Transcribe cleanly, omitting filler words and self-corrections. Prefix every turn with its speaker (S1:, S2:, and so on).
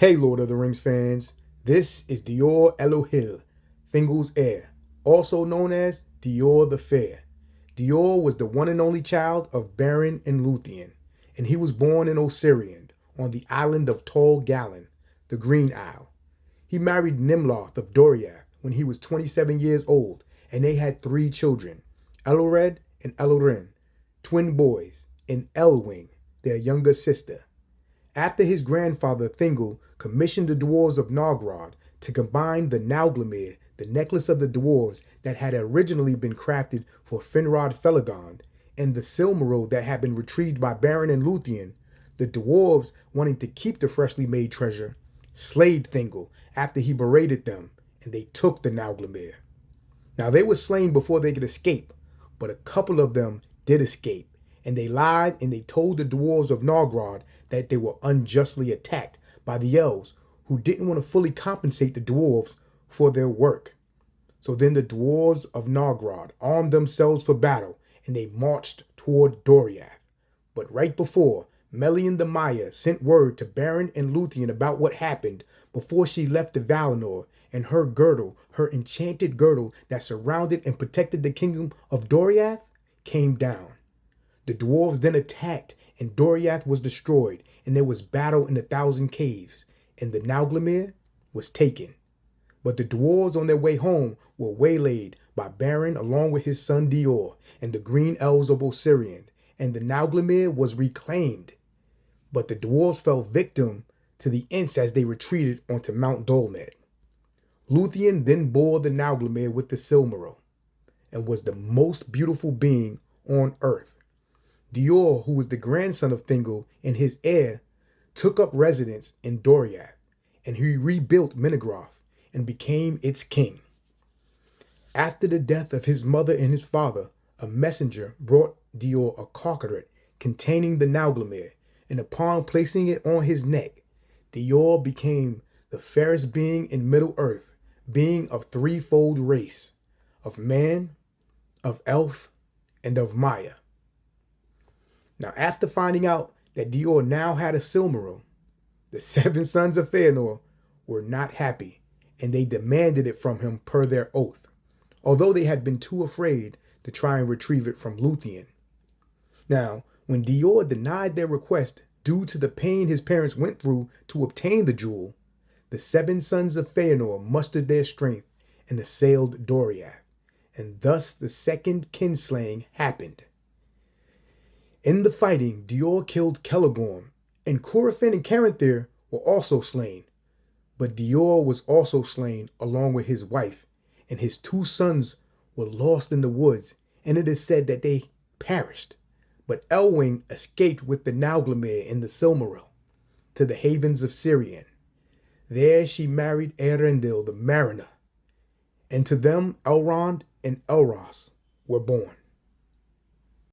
S1: Hey Lord of the Rings fans, this is Dior Elohil, Thingol's heir, also known as Dior the Fair. Dior was the one and only child of Beren and Luthien, and he was born in Osirian, on the island of Tol Galen, the Green Isle. He married Nimloth of Doriath when he was 27 years old, and they had 3 children, Elred and Elrin, twin boys, and Elwing, their younger sister. After his grandfather Thingol commissioned the dwarves of Nargrod to combine the Nauglamir, the necklace of the dwarves that had originally been crafted for Finrod Felagund, and the Silmaril that had been retrieved by Beren and Luthien, the dwarves, wanting to keep the freshly made treasure, slayed Thingol after he berated them, and they took the Nauglamir. Now they were slain before they could escape, but a couple of them did escape, and they lied and they told the dwarves of Nargrod that they were unjustly attacked by the elves who didn't want to fully compensate the dwarves for their work. So then the dwarves of Nargrod armed themselves for battle and they marched toward Doriath. But right before, Melian the Maya sent word to Beren and Luthien about what happened before she left the Valinor, and her girdle, her enchanted girdle that surrounded and protected the kingdom of Doriath, came down. The dwarves then attacked, and Doriath was destroyed, and there was battle in the 1,000 caves, and the Nauglamir was taken. But the dwarves on their way home were waylaid by Beren along with his son Dior and the green elves of Osirian, and the Nauglamir was reclaimed. But the dwarves fell victim to the Ents as they retreated onto Mount Dolmed. Luthien then bore the Nauglamir with the Silmaril, and was the most beautiful being on earth. Dior, who was the grandson of Thingol and his heir, took up residence in Doriath, and he rebuilt Menegroth and became its king. After the death of his mother and his father, a messenger brought Dior a carcaret containing the Nauglamir, and upon placing it on his neck, Dior became the fairest being in Middle-earth, being of threefold race, of man, of elf, and of Maya. Now, after finding out that Dior now had a Silmaril, the 7 sons of Fëanor were not happy, and they demanded it from him per their oath, although they had been too afraid to try and retrieve it from Luthien. Now, when Dior denied their request due to the pain his parents went through to obtain the jewel, the 7 sons of Fëanor mustered their strength and assailed Doriath, and thus the second kinslaying happened. In the fighting, Dior killed Celegorm, and Curufin and Caranthir were also slain. But Dior was also slain along with his wife, and his 2 sons were lost in the woods, and it is said that they perished. But Elwing escaped with the Nauglamir and the Silmaril to the havens of Sirian. There she married Eärendil the Mariner, and to them Elrond and Elros were born.